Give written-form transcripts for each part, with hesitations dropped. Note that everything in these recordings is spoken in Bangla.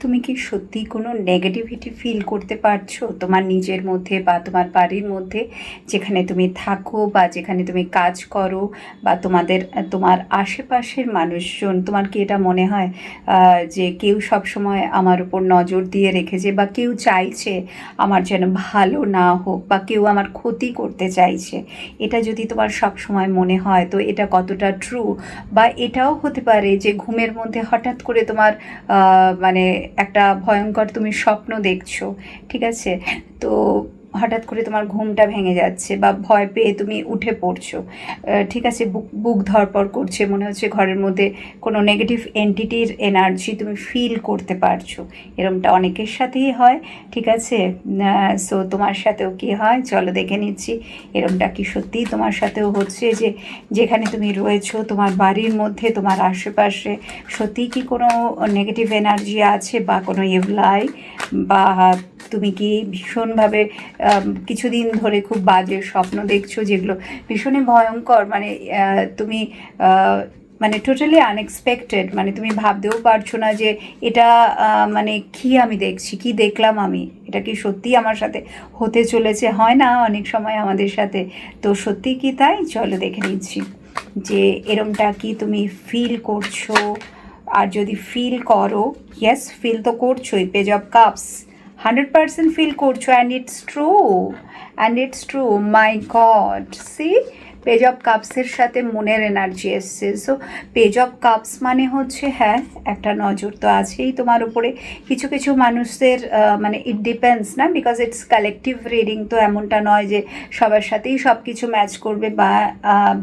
তুমি কি সত্যি কোনো নেগেটিভিটি ফিল করতে পারছো তোমার নিজের মধ্যে বা তোমার বাড়ির মধ্যে, যেখানে তুমি থাকো বা যেখানে তুমি কাজ করো, বা তোমার আশেপাশের মানুষজন? তোমার কি এটা মনে হয় যে কেউ সব সময় আমার উপর নজর দিয়ে রেখেছে, বা কেউ চাইছে আমার যেন ভালো না হোক, বা কেউ আমার ক্ষতি করতে চাইছে? এটা যদি তোমার সব সময় মনে হয়, তো এটা কতটা ট্রু? বা এটাও হতে পারে যে ঘুমের মধ্যে হঠাৎ করে তোমার মানে একটা ভয়ঙ্কর তুমি স্বপ্ন দেখছো, ঠিক আছে? তো হঠাৎ করে তোমার ঘুমটা ভেঙে যাচ্ছে, বা ভয় পেয়ে তুমি উঠে পড়ছো, ঠিক আছে, বুক বুক ধড়পড় করছে, মনে হচ্ছে ঘরের মধ্যে কোনো নেগেটিভ এন্টিটির এনার্জি তুমি ফিল করতে পারছো। এরমটা অনেকের সাথেই হয়, ঠিক আছে? সো তোমার সাথেও কি হয় চলো দেখে নিচ্ছি। এরমটা কি সত্যিই তোমার সাথেও হচ্ছে, যে যেখানে তুমি রয়েছো তোমার বাড়ির মধ্যে, তোমার আশেপাশে সত্যিই কি কোনো নেগেটিভ এনার্জি আছে, বা কোনো ইভলাই, বা তুমি কি ভীষণভাবে কিছুদিন ধরে খুব বাজে স্বপ্ন দেখছো, যেগুলো ভীষণই ভয়ঙ্কর, মানে তুমি মানে টোটালি আনএক্সপেক্টেড, মানে তুমি ভাবতেও পারছো না যে এটা মানে কি আমি দেখছি, কি দেখলাম আমি, এটা কি সত্যিই আমার সাথে হতে চলেছে? হয় না অনেক সময় আমাদের সাথে? তো সত্যি কি তাই? চলো দেখে নিচ্ছি যে এরমটা কি তুমি ফিল করছো। আর যদি ফিল করো, ইয়েস ফিল তো করছোই, পেজ অফ কাপস 100% ফিল করছো, and it's true my God. See, Page of কাপসের সাথে মুনের এনার্জি এসছে। সো পেজ অফ কাপস মানে হচ্ছে, হ্যাঁ, একটা নজর তো আছেই তোমার উপরে। কিছু কিছু মানুষদের মানে ইট ডিপেন্ডস না, বিকজ ইটস কালেকটিভ রিডিং, তো এমনটা নয় যে সবার সাথেই সব কিছু ম্যাচ করবে, বা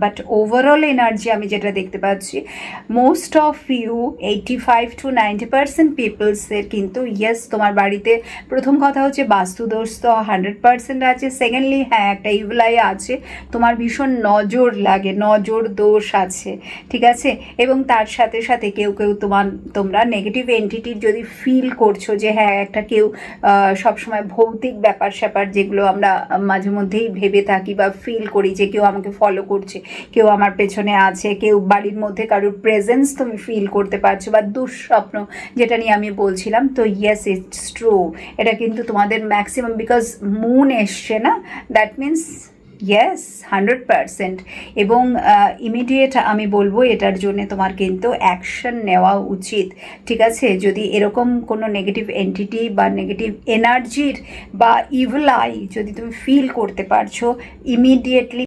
বাট ওভারঅল এনার্জি আমি যেটা দেখতে পাচ্ছি, মোস্ট অফ ইউ 85 to 90% পিপলসের কিন্তু ইয়েস তোমার বাড়িতে প্রথম কথা হচ্ছে বাস্তুদোষ তো 100% আছে। সেকেন্ডলি, হ্যাঁ, একটা ইভলাই আছে, তোমার ভীষণ নজর লাগে, নজর দোষ আছে, ঠিক আছে? এবং তার সাথে সাথে কেউ কেউ তোমরা নেগেটিভ এন্টিটির যদি ফিল করছো, যে হ্যাঁ একটা কেউ সবসময় ভৌতিক ব্যাপার স্যাপার যেগুলো আমরা মাঝে মধ্যেই ভেবে থাকি বা ফিল করি, যে কেউ আমাকে ফলো করছে, কেউ আমার পেছনে আছে, কেউ বাড়ির মধ্যে কারোর প্রেজেন্স তুমি ফিল করতে পারছো, বা দুঃস্বপ্ন যেটা নিয়ে আমি বলছিলাম। তো ইয়েস, ইটস ট্রু, এটা কিন্তু তোমাদের ম্যাক্সিমাম, বিকজ মুন এসছে না, দ্যাট মিন্স ইয়েস 100%। এবং ইমিডিয়েট আমি বলবো এটার জন্য তোমার কিন্তু অ্যাকশন নেওয়া উচিত, ঠিক আছে? যদি এরকম কোনো নেগেটিভ এন্টিটি বা নেগেটিভ এনার্জির বা ইভিল আই যদি তুমি ফিল করতে পারছো, ইমিডিয়েটলি